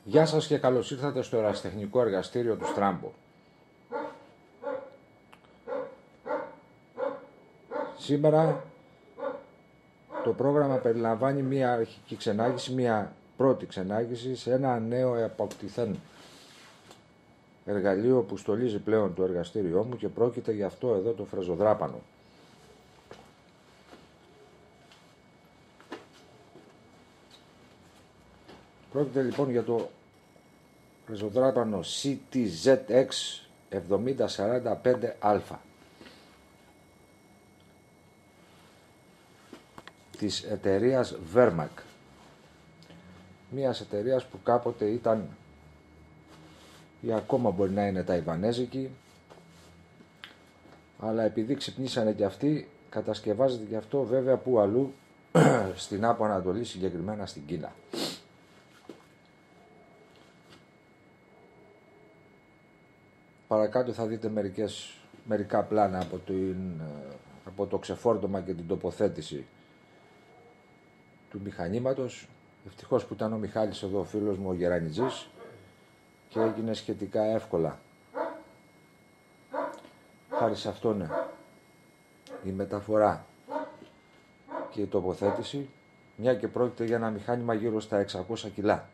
Γεια σας και καλώς ήρθατε στο ερασιτεχνικό εργαστήριο του Στράμπο. Σήμερα το πρόγραμμα περιλαμβάνει μία αρχική ξενάγηση, μία πρώτη ξενάγηση σε ένα νέο αποκτηθέν εργαλείο που στολίζει πλέον το εργαστήριό μου και πρόκειται για αυτό εδώ το φρεζοδράπανο. Πρόκειται λοιπόν για το φρεζοδράπανο CTZX 7045α της εταιρείας Vermac, μιας εταιρείας που κάποτε ήταν ή ακόμα μπορεί να είναι ταϊβανέζικη, αλλά επειδή ξυπνήσανε και αυτοί, κατασκευάζεται και αυτό βέβαια που αλλού στην Άπο Ανατολή, συγκεκριμένα στην Κίνα. Παρακάτω θα δείτε μερικά πλάνα από το ξεφόρτωμα και την τοποθέτηση του μηχανήματος. Ευτυχώς που ήταν ο Μιχάλης εδώ, ο φίλος μου ο Γερανιτζής, και έγινε σχετικά εύκολα. Χάρη σε αυτόν η μεταφορά και η τοποθέτηση, μια και πρόκειται για ένα μηχάνημα γύρω στα 600 κιλά.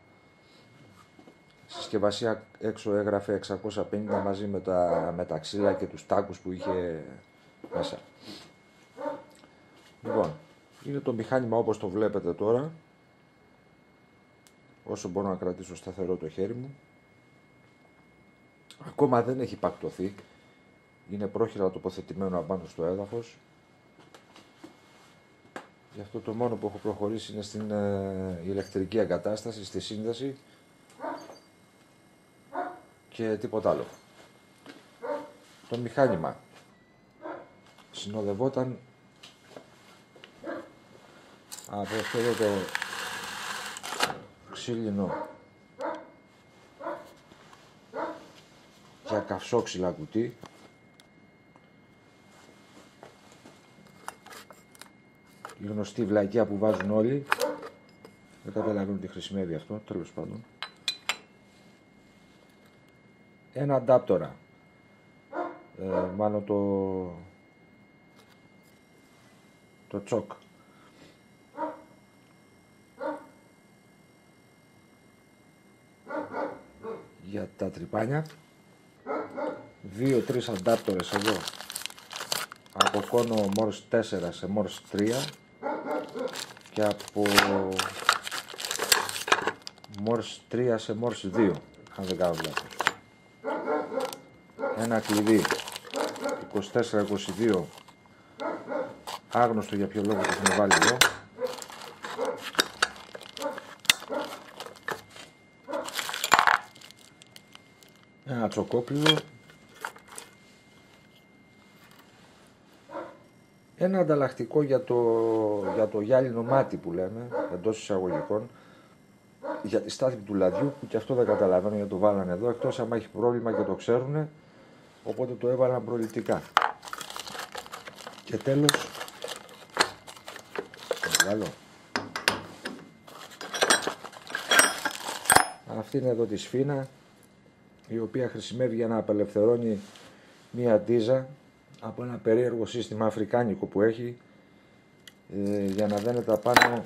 Συσκευασία έξω έγραφε 650 μαζί με τα ξύλα και τους τάκους που είχε μέσα. Λοιπόν, είναι το μηχάνημα όπως το βλέπετε τώρα, όσο μπορώ να κρατήσω σταθερό το χέρι μου. Ακόμα δεν έχει πακτωθεί, είναι πρόχειρα τοποθετημένο απάνω στο έδαφος. Γι' αυτό το μόνο που έχω προχωρήσει είναι στην ηλεκτρική εγκατάσταση, στη σύνδεση και τίποτα άλλο. Το μηχάνημα συνοδευόταν από αυτό εδώ το ξύλινο για καυσόξυλα κουτί, η γνωστή βλακεία που βάζουν όλοι, δεν καταλαβαίνω τι χρησιμεύει αυτό, τέλος πάντων. Ένα αντάπτορα, μάλλον το τσοκ, για τα τρυπάνια, 2-3 αντάπτορες εδώ από κόνο Morse 4 σε Morse 3 και από Morse 3 σε Morse 2, αν δεν κάνω λάθος. Ένα κλειδί 24-22, άγνωστο για ποιο λόγο το έχουμε βάλει εδώ. Ένα τσοκόκλειδο. Ένα ανταλλακτικό για το γυάλινο μάτι που λέμε, εντός εισαγωγικών, για τη στάθμη του λαδιού, που και αυτό δεν καταλαβαίνω γιατί το βάλανε εδώ, εκτός άμα έχει πρόβλημα και το ξέρουνε, οπότε το έβαλαν προληπτικά. Και τέλος, αυτή είναι εδώ τη σφίνα, η οποία χρησιμεύει για να απελευθερώνει μία ντίζα από ένα περίεργο σύστημα αφρικάνικο που έχει, για να δένεται απάνω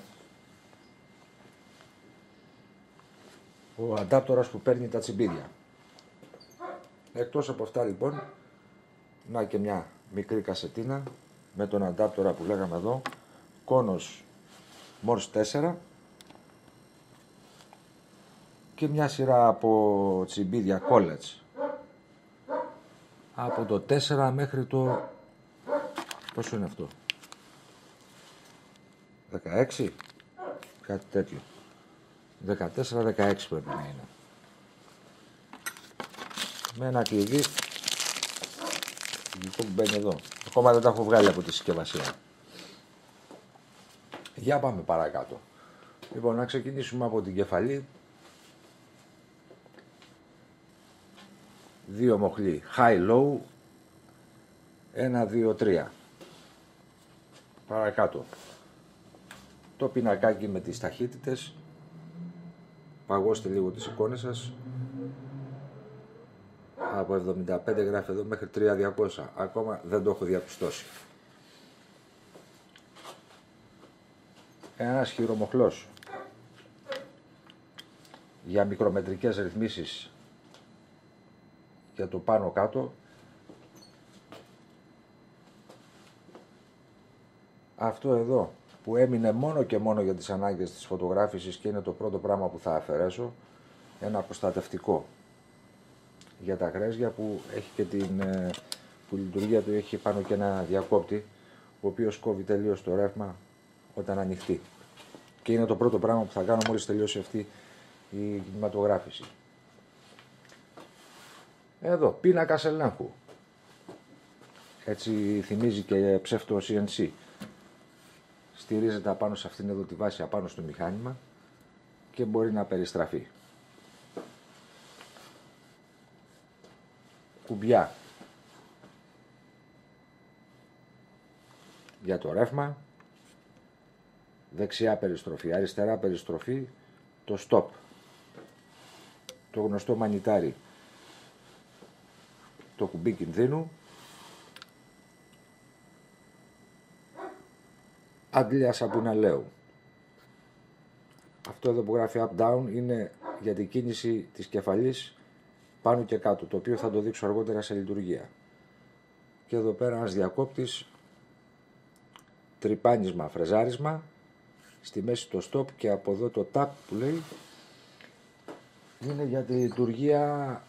ο αντάπτορας που παίρνει τα τσιμπίδια. Εκτός από αυτά λοιπόν, να και μια μικρή κασετίνα με τον αντάπτορα που λέγαμε εδώ, κόνος Morse 4 και μια σειρά από τσιμπίδια college από το 4 μέχρι το, πόσο είναι αυτό, 16, κάτι τέτοιο, 14-16 πρέπει να είναι, με ένα κλειδί που μπαίνει εδώ. Ακόμα δεν τα έχω βγάλει από τη συσκευασία. Για πάμε παρακάτω. Λοιπόν, να ξεκινήσουμε από την κεφαλή. 2 μοχλοί high-low, 1, 2, 3. Παρακάτω. Το πινακάκι με τις ταχύτητες. παγώστε λίγο τις εικόνες σας. Από 75 γράφει εδώ μέχρι 3200. Ακόμα δεν το έχω διαπιστώσει. Ένας χειρομοχλός για μικρομετρικές ρυθμίσεις για το πάνω κάτω. Αυτό εδώ που έμεινε μόνο και μόνο για τις ανάγκες της φωτογράφησης και είναι το πρώτο πράγμα που θα αφαιρέσω, ένα προστατευτικό για τα κρέσια που έχει και που η λειτουργία του έχει πάνω και ένα διακόπτη, ο οποίος κόβει τελείως το ρεύμα όταν ανοιχτεί. Και είναι το πρώτο πράγμα που θα κάνω μόλις τελειώσει αυτή η κινηματογράφηση. Εδώ, πίνακας ελέγχου. Έτσι θυμίζει και ψεύτο CNC. Στηρίζεται απάνω σε αυτήν εδώ τη βάση, απάνω στο μηχάνημα και μπορεί να περιστραφεί. Κουμπιά για το ρεύμα, δεξιά περιστροφή, αριστερά περιστροφή, το stop, το γνωστό μανιτάρι, το κουμπί κινδύνου, αντλία σαπουναλαίου. Αυτό εδώ που γράφει up down είναι για την κίνηση της κεφαλής πάνω και κάτω, το οποίο θα το δείξω αργότερα σε λειτουργία. Και εδώ πέρα ένας διακόπτης, τρυπάνισμα, φρεζάρισμα, στη μέση το stop και από εδώ το tap που λέει είναι για τη λειτουργία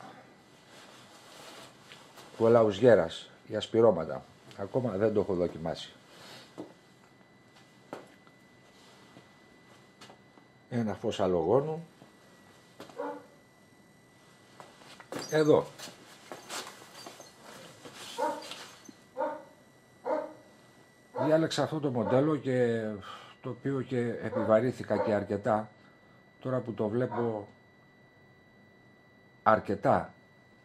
του ελαουζιέρας, για σπυρώματα. Ακόμα δεν το έχω δοκιμάσει. Ένα φως αλογόνου. Εδώ. Διάλεξα αυτό το μοντέλο και το οποίο και επιβαρύθηκα και αρκετά, τώρα που το βλέπω αρκετά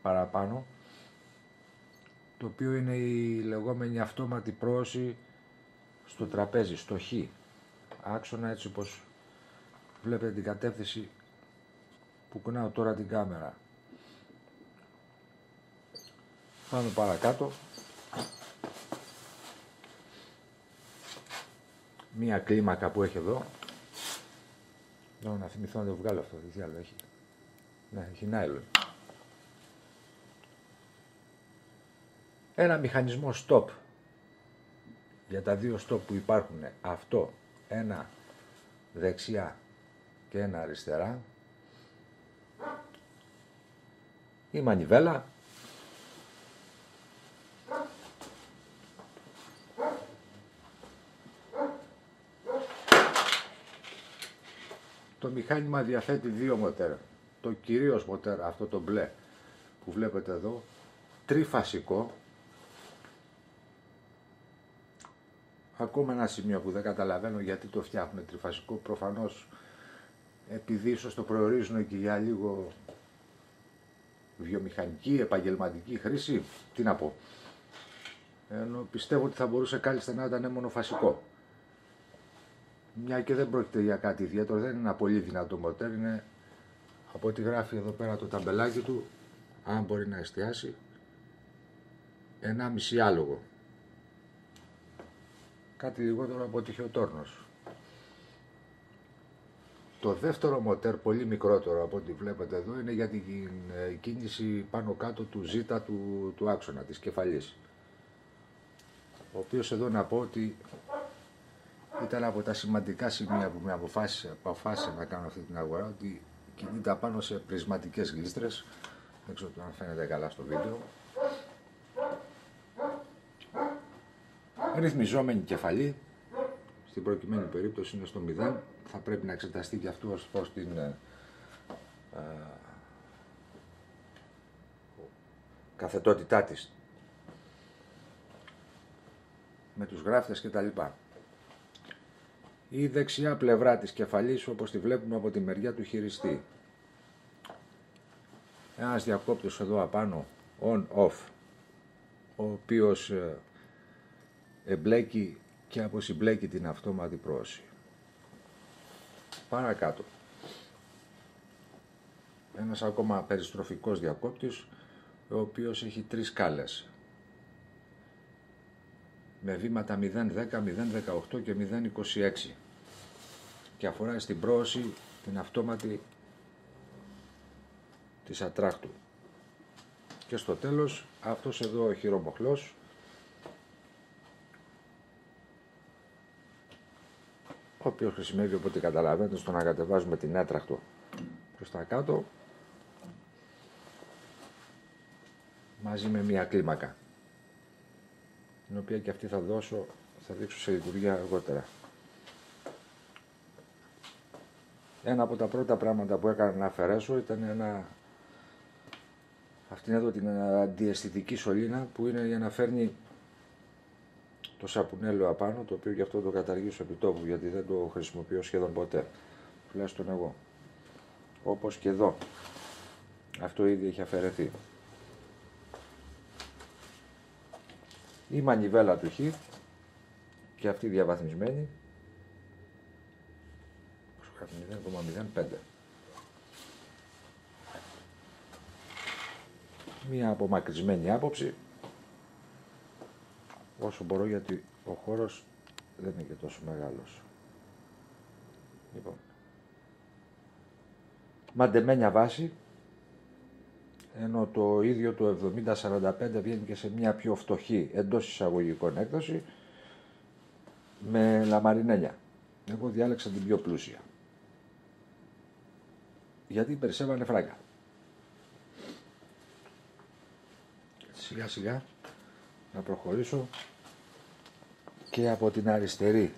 παραπάνω, το οποίο είναι η λεγόμενη αυτόματη πρόωση στο τραπέζι, στο χ άξονα, έτσι όπως βλέπετε την κατεύθυνση που κουνάω τώρα την κάμερα. Πάμε παρακάτω. Μία κλίμακα που έχει εδώ. Να θυμηθώ να το βγάλω αυτό, τι άλλο έχει. Ναι, έχει νάιλον. Ένα μηχανισμό stop. Για τα δύο stop που υπάρχουν. Αυτό, ένα δεξιά και ένα αριστερά. Η μανιβέλα. Το μηχάνημα διαθέτει δύο μοτέρ. Το κυρίως μοτέρ, αυτό το μπλε που βλέπετε εδώ, τριφασικό. Ακόμα ένα σημείο που δεν καταλαβαίνω γιατί το φτιάχνουν τριφασικό. Προφανώς επειδή ίσως το προορίζουν και για λίγο βιομηχανική, επαγγελματική χρήση. Τι να πω. Ενώ πιστεύω ότι θα μπορούσε κάλλιστα να ήταν μονοφασικό. Μια και δεν πρόκειται για κάτι ιδιαίτερο, δεν είναι ένα πολύ δυνατό μοτέρ, είναι από ό,τι γράφει εδώ πέρα το ταμπελάκι του, αν μπορεί να εστιάσει, 1,5 άλογο. Κάτι λιγότερο από τυχιοτόρνος. Το δεύτερο μοτέρ, πολύ μικρότερο από ό,τι βλέπετε εδώ, είναι για την κίνηση πάνω κάτω του ζήτα του άξονα, της κεφαλής. Ο οποίος εδώ να πω ότι ήταν από τα σημαντικά σημεία που με αποφάσισε να κάνω αυτή την αγορά, ότι κινείται πάνω σε πρισματικές γλίστρες. Δεν ξέρω αν φαίνεται καλά στο βίντεο. Ρυθμιζόμενη κεφαλή, στην προκειμένη περίπτωση είναι στο 0. Θα πρέπει να εξεταστεί και αυτό ως προς την καθετότητά της με τους γράφτες και τα λοιπά. Η δεξιά πλευρά της κεφαλής, όπως τη βλέπουμε από τη μεριά του χειριστή. Ένας διακόπτης εδώ απάνω, on-off, ο οποίος εμπλέκει και αποσυμπλέκει την αυτόματη πρόωση. Παρακάτω. ένας ακόμα περιστροφικός διακόπτης, ο οποίος έχει 3 σκάλες με βήματα 0,10, 0,18 και 0,26 και αφορά στην πρόωση την αυτόματη της ατράχτου. Και στο τέλος αυτός εδώ ο χειρομοχλός, ο οποίος χρησιμεύει, οπότε καταλαβαίνετε, στο να κατεβάζουμε την άτραχτο προς τα κάτω μαζί με μια κλίμακα, την οποία και αυτή θα δείξω σε λειτουργία αργότερα. Ένα από τα πρώτα πράγματα που έκανα να αφαιρέσω ήταν αυτήν εδώ την αντιαισθητική σωλήνα, που είναι για να φέρνει το σαπουνέλαιο απάνω, το οποίο γι' αυτό το καταργήσω επί τόπου, γιατί δεν το χρησιμοποιώ σχεδόν ποτέ, τουλάχιστον εγώ. Όπως και εδώ, αυτό ήδη έχει αφαιρεθεί. Η μανιβέλα του Χ, και αυτή διαβαθμισμένη, 0,05. Μία απομακρυσμένη άποψη, όσο μπορώ, γιατί ο χώρος δεν είναι και τόσο μεγάλος. Λοιπόν, μαντεμένια βάση, ενώ το ίδιο το 70-45 βγαίνει και σε μια πιο φτωχή εντός εισαγωγικών έκδοση με λαμαρινέλια. Εγώ διάλεξα την πιο πλούσια, γιατί περισσεύανε φράγκα. Σιγά σιγά να προχωρήσω και από την αριστερή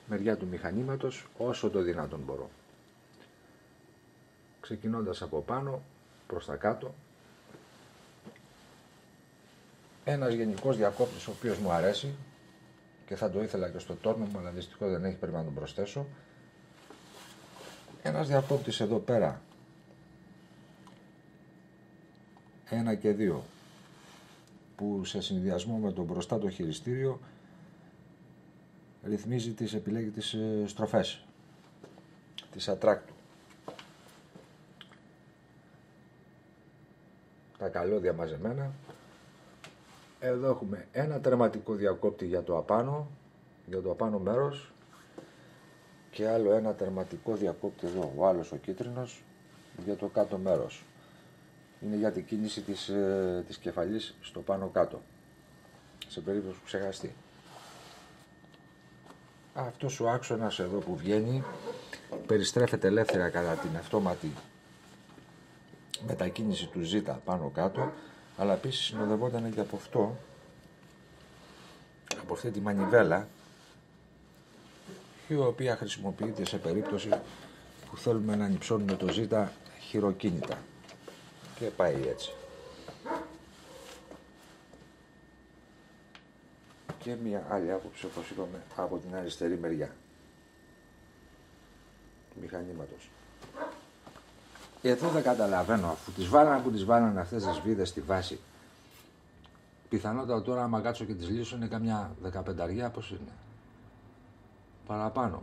μεριά του μηχανήματος όσο το δυνατόν μπορώ. Ξεκινώντας από πάνω προς τα κάτω, ένας γενικός διακόπτης ο οποίος μου αρέσει και θα το ήθελα και στο τόρνο μου, αλλά δυστυχώς δεν έχει, πρέπει να τον προσθέσω. Ένας διακόπτης εδώ πέρα, 1 και 2, που σε συνδυασμό με το μπροστά το χειριστήριο ρυθμίζει επιλέγει τις στροφές της ατράκτου. Τα καλώδια μαζεμένα. Εδώ έχουμε ένα τερματικό διακόπτη για το απάνω μέρος και άλλο ένα τερματικό διακόπτη εδώ, ο άλλος ο κίτρινος, για το κάτω μέρος. Είναι για την κίνηση της κεφαλής στο πάνω κάτω, σε περίπτωση που ξεχαστεί. Αυτός ο άξονας εδώ που βγαίνει περιστρέφεται ελεύθερα κατά την αυτόματη μετακίνηση του Z πάνω κάτω, αλλά επίσης συνοδευόταν και από αυτή τη μανιβέλα, η οποία χρησιμοποιείται σε περίπτωση που θέλουμε να ανυψώνουμε το Z χειροκίνητα, και πάει έτσι. Και μια άλλη άποψη, όπως είπαμε, από την αριστερή μεριά του μηχανήματος. Εδώ δεν καταλαβαίνω, αφού τις βάλανε αυτές τις βίδες στη βάση, πιθανότατα τώρα άμα κάτσω και τις λύσω είναι καμιά 15, πώς είναι, παραπάνω,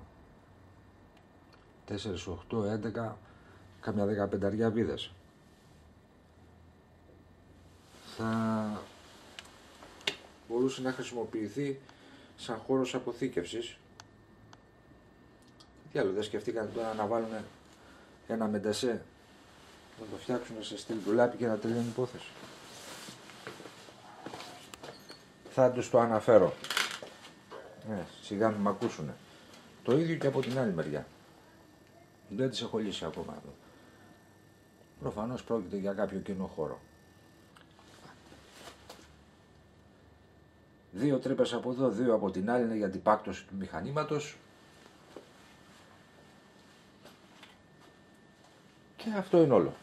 4, 8, 11, καμιά 15 βίδες. Θα μπορούσε να χρησιμοποιηθεί σαν χώρος αποθήκευσης. Τι άλλο, δεν σκεφτήκαν τώρα να βάλουν ένα μεντεσέ, να το φτιάξουν σε στυλ ντουλάπι και να τελειώνει υπόθεση. Θα τους το αναφέρω. Σιγά μην μ' ακούσουνε. Το ίδιο και από την άλλη μεριά. Δεν τις έχω λύσει ακόμα εδώ. Προφανώς πρόκειται για κάποιο κοινό χώρο. 2 τρύπες από εδώ, 2 από την άλλη, είναι για την πάκτωση του μηχανήματος. Και αυτό είναι όλο.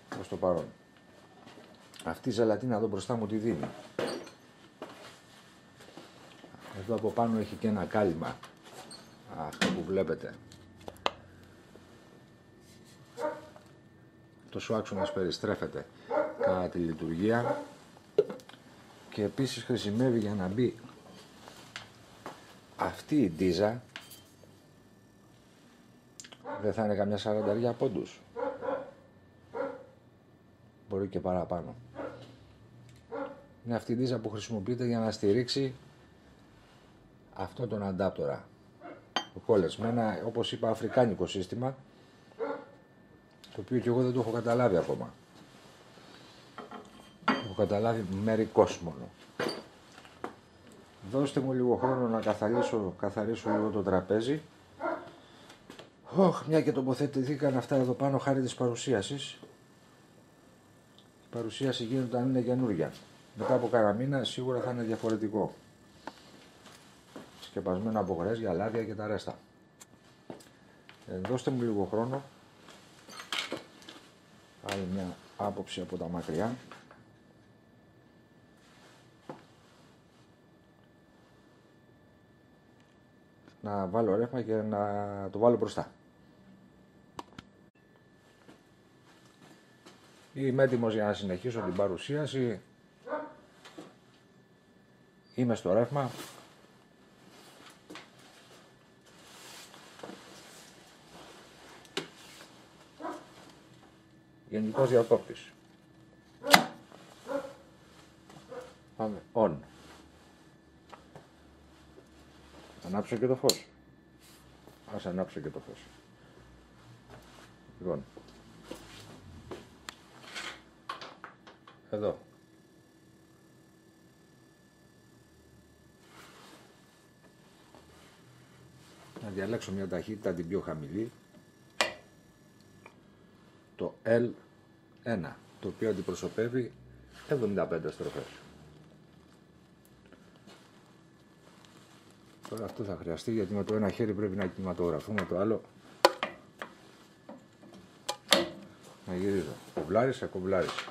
Προς το παρόν. Αυτή η ζελατίνα εδώ μπροστά μου τη δίνει. Εδώ από πάνω έχει και ένα κάλυμα. Αυτό που βλέπετε. Το άξονας περιστρέφεται κατά τη λειτουργία. Και επίσης χρησιμεύει για να μπει αυτή η ντίζα Δεν θα είναι καμιά 40 πόντους. Μπορεί και παραπάνω. Είναι αυτή η δίζα που χρησιμοποιείται για να στηρίξει αυτό τον αντάπτορα. Το κόλλες με ένα, όπως είπα, αφρικάνικο σύστημα, το οποίο και εγώ δεν το έχω καταλάβει ακόμα. Το έχω καταλάβει μερικώς μόνο. Δώστε μου λίγο χρόνο να καθαρίσω λίγο το τραπέζι. Μια και τοποθετηθήκαν αυτά εδώ πάνω χάρη της παρουσίασης. Η παρουσίαση γίνεται όταν είναι καινούρια. Μετά από κάνα μήνα σίγουρα θα είναι διαφορετικό. Σκεπασμένο από γρέζια, λάδια και τα ρέστα. Δώστε μου λίγο χρόνο. Άλλη μια άποψη από τα μακριά. Να βάλω ρεύμα και να το βάλω μπροστά. Είμαι έτοιμος για να συνεχίσω την παρουσίαση. Είμαι στο ρεύμα. Γενικός διακόπτης. Πάμε. On. Ανάψω και το φως. Ας ανάψω και το φως. Λοιπόν. Εδώ. Να διαλέξω μια ταχύτητα την πιο χαμηλή. Το L1, το οποίο αντιπροσωπεύει 75 στροφές. Τώρα αυτό θα χρειαστεί γιατί με το ένα χέρι πρέπει να κινηματογραφούμε, το άλλο να γυρίζω. Κομπλάρισα, κομπλάρισα.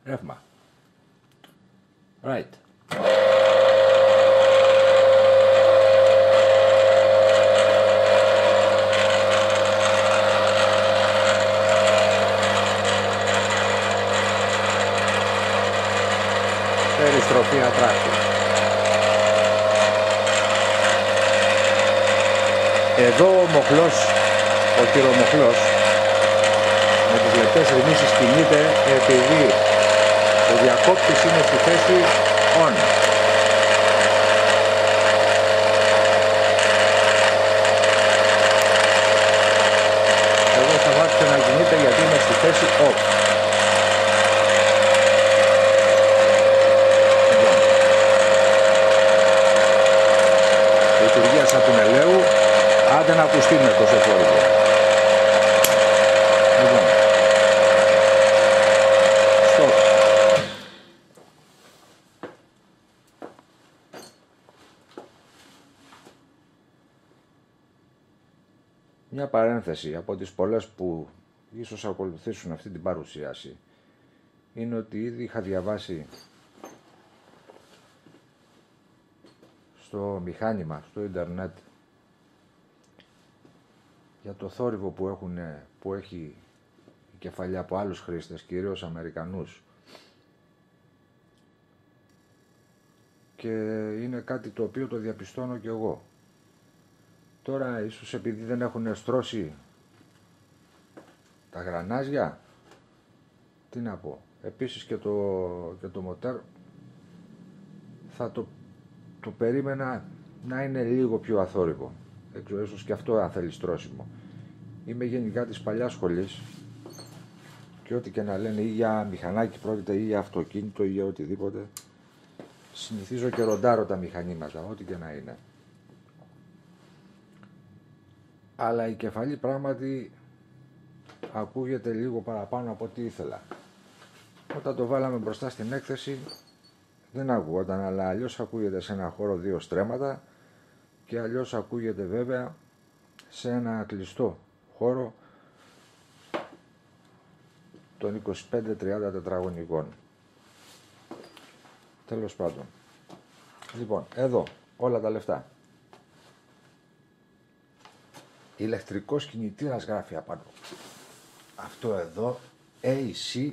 Ρεύμα. Right. Περιστροφή ατράκτη. Εδώ ο μοχλός, ο χειρομοχλός, με τις λεπτές ρυθμίσεις κινείται επειδή ο διακόπτης είναι στη θέση on. Εγώ θα βάζω να κινείται γιατί είναι στη θέση off. Λειτουργία σαπουνελαίου, άντε να ακουστεί με το σεφόρικο. Λοιπόν. Stop. Μια παρένθεση από τις πολλές που ίσως ακολουθήσουν αυτή την παρουσίαση είναι ότι ήδη είχα διαβάσει στο μηχάνημα, στο ίντερνετ για το θόρυβο που έχει η κεφαλιά από άλλους χρήστες, κυρίως Αμερικανούς, και είναι κάτι το οποίο το διαπιστώνω και εγώ. Τώρα ίσως επειδή δεν έχουν στρώσει τα γρανάζια, τι να πω, επίσης και το μοτέρ θα το περίμενα να είναι λίγο πιο αθόρυβο. Δεν ξέρω, ίσως και αυτό αν θέλει στρώσιμο. Είμαι γενικά της παλιάς σχολής και ό,τι και να λένε ή για μηχανάκι πρόκειται ή για αυτοκίνητο ή για οτιδήποτε, συνηθίζω και ροντάρω τα μηχανήματα, ό,τι και να είναι. Αλλά η κεφαλή πράγματι ακούγεται λίγο παραπάνω από ό,τι ήθελα. Όταν το βάλαμε μπροστά στην έκθεση δεν ακούγονταν, αλλά αλλιώς ακούγεται σε ένα χώρο 2 στρέμματα και αλλιώς ακούγεται βέβαια σε ένα κλειστό χώρο των 25-30 τετραγωνικών. Τέλος πάντων. Λοιπόν, εδώ όλα τα λεφτά. Ηλεκτρικός κινητήρας γράφει απάνω. Αυτό εδώ AC,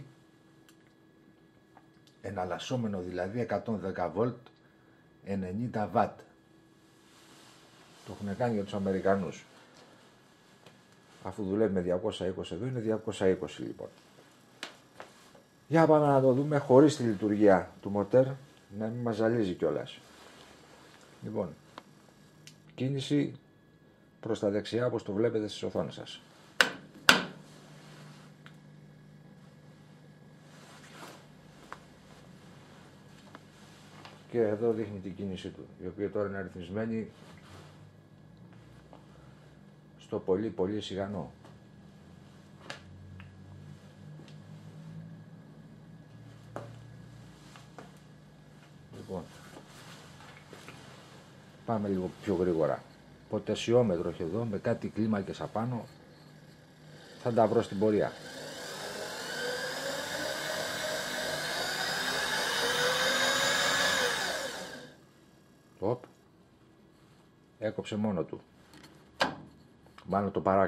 εναλλασσόμενο δηλαδή 110 βολτ 90 βατ. Το έχουν κάνει για τους Αμερικανούς. Αφού δουλεύει με 220 εδώ είναι 220 λοιπόν. Για πάμε να το δούμε χωρίς τη λειτουργία του μοτέρ, να μην μας ζαλίζει κιόλας. Λοιπόν, κίνηση προς τα δεξιά όπως το βλέπετε στις οθόνες σας. Και εδώ δείχνει την κίνησή του, η οποία τώρα είναι αριθμισμένη στο πολύ πολύ σιγανό. Λοιπόν, πάμε λίγο πιο γρήγορα. Ποτεσιόμετρο έχει εδώ με κάτι κλίμακες απάνω. Θα τα βρω στην πορεία. Οπ. Έκοψε μόνο του. Μάλλον το παρά